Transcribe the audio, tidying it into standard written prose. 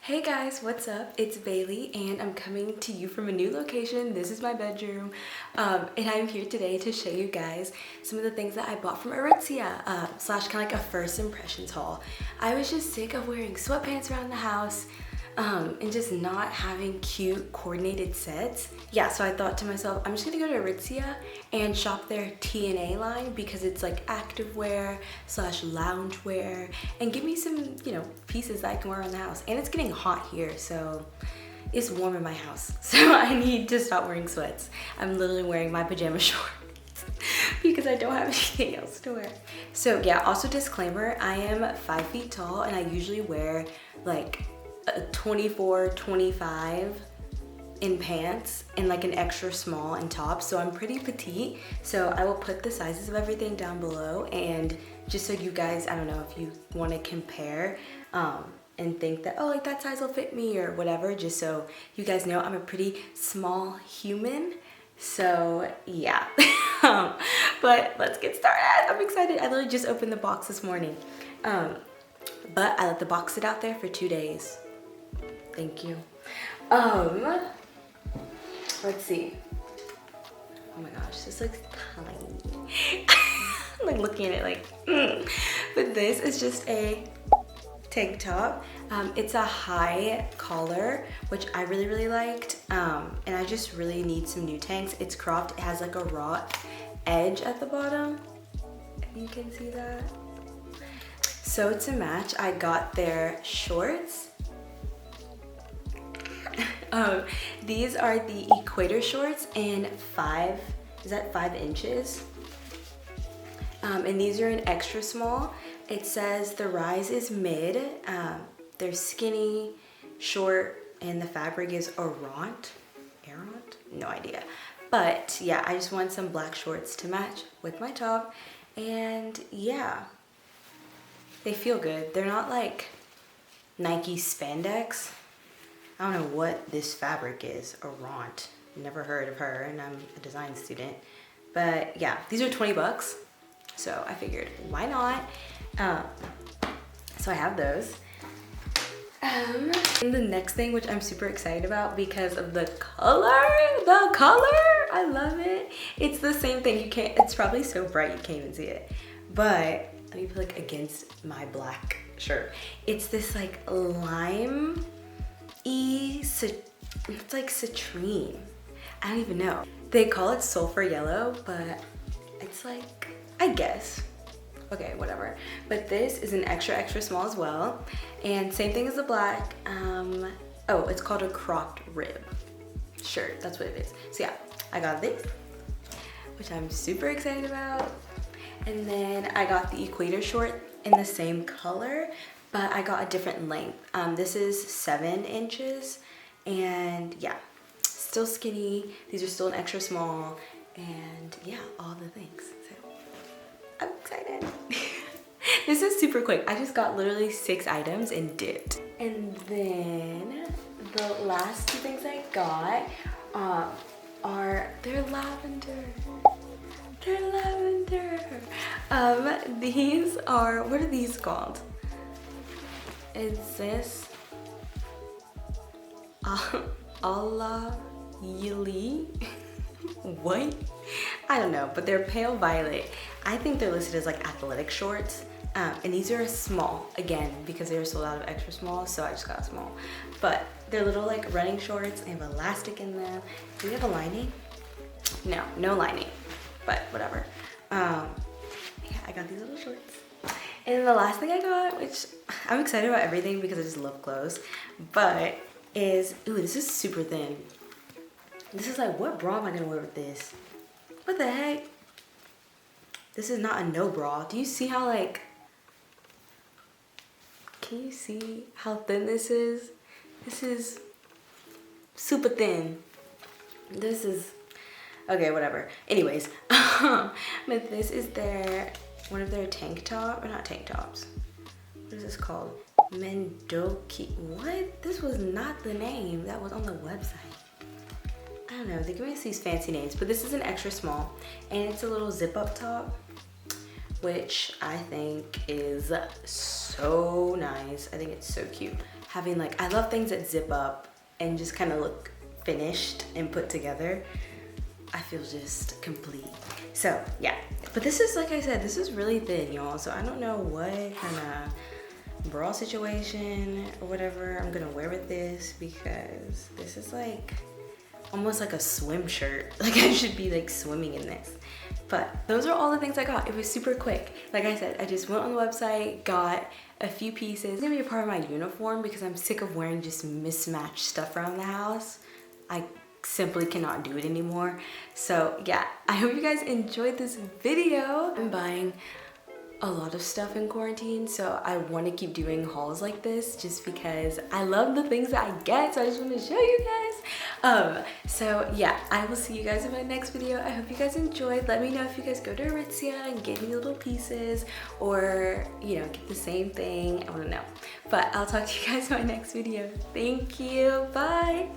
Hey guys, what's up? It's Bailey and I'm coming to you from a new location. This is my bedroom and I'm here today to show you guys some of the things that I bought from Aritzia slash kind of like a first impressions haul. I was just sick of wearing sweatpants around the house and just not having cute coordinated sets. Yeah, so I thought to myself, I'm just gonna go to Aritzia and shop their TNA line because it's like activewear slash loungewear and give me some, pieces that I can wear around the house. And it's getting hot here, so it's warm in my house. So I need to stop wearing sweats. I'm literally wearing my pajama shorts because I don't have anything else to wear. So yeah, also disclaimer, I am 5 feet tall and I usually wear like a 24, 25 in pants and like an extra small in tops, so I'm pretty petite. So I will put the sizes of everything down below, and just so you guys, I don't know if you want to compare and think that, oh, like that size will fit me or whatever, just so you guys know I'm a pretty small human. So yeah. But let's get started. I'm excited. I literally just opened the box this morning, but I let the box sit out there for 2 days. Thank you. Let's see. Oh my gosh, this looks tiny. I'm like looking at it like, But this is just a tank top. It's a high collar, which I really liked. And I just really need some new tanks. It's cropped, it has like a raw edge at the bottom. You can see that. So to match, I got their shorts. These are the Equator shorts in 5 inches? And these are an extra small. It says the rise is mid. They're skinny, short, and the fabric is Arant? No idea. But yeah, I just want some black shorts to match with my top. And yeah, they feel good. They're not like Nike spandex. I don't know what this fabric is, Arant. Never heard of her, and I'm a design student. But yeah, these are 20 bucks. So I figured, why not? So I have those. And the next thing, which I'm super excited about because of the color, I love it. It's the same thing, it's probably so bright you can't even see it. But let me put like against my black shirt. It's this like lime, it's like citrine. I don't even know. They call it sulphur yellow, but it's like, I guess. Okay, whatever. But this is an extra small as well. And same thing as the black. Oh, it's called a cropped rib shirt. That's what it is. So yeah, I got this, which I'm super excited about. And then I got the Equator short in the same color, but I got a different length. This is 7 inches, and yeah, still skinny. These are still an extra small, and yeah, all the things. So I'm excited. This is super quick. I just got literally 6 items and dipped. And then the last 2 things I got they're lavender. They're lavender. These are, what are these called? Is this Alayli? What? I don't know, but they're pale violet. I think they're listed as like athletic shorts. And these are small, again, because they were sold out of extra small, so I just got a small. But they're little like running shorts, they have elastic in them. Do they have a lining? No lining, but whatever. Yeah, I got these little shorts. And the last thing I got, which I'm excited about everything because I just love clothes, but is, ooh, this is super thin. This is like, what bra am I gonna wear with this? What the heck? This is not a no bra. Do you see how like, can you see how thin this is? This is super thin. This is, okay, whatever. Anyways, but this is one of their tank top, or not tank tops. What is this called? Mendocino. What? This was not the name that was on the website. I don't know, they give us these fancy names, but this is an extra small, and it's a little zip up top, which I think is so nice. I think it's so cute. having like, I love things that zip up and just kind of look finished and put together. I feel just complete. So yeah, but this is, like I said, this is really thin, y'all. So I don't know what kind of bra situation or whatever I'm gonna wear with this, because this is like almost like a swim shirt. Like I should be like swimming in this. But those are all the things I got. It was super quick. Like I said, I just went on the website, got a few pieces. It's gonna be a part of my uniform because I'm sick of wearing just mismatched stuff around the house. I simply cannot do it anymore. So yeah, I hope you guys enjoyed this video. I'm buying a lot of stuff in quarantine, so I want to keep doing hauls like this just because I love the things that I get, so I just want to show you guys. So yeah, I will see you guys in my next video. I hope you guys enjoyed. Let me know if you guys go to Aritzia and get any little pieces, or you know, get the same thing. I want to know. But I'll talk to you guys in my next video. Thank you. Bye.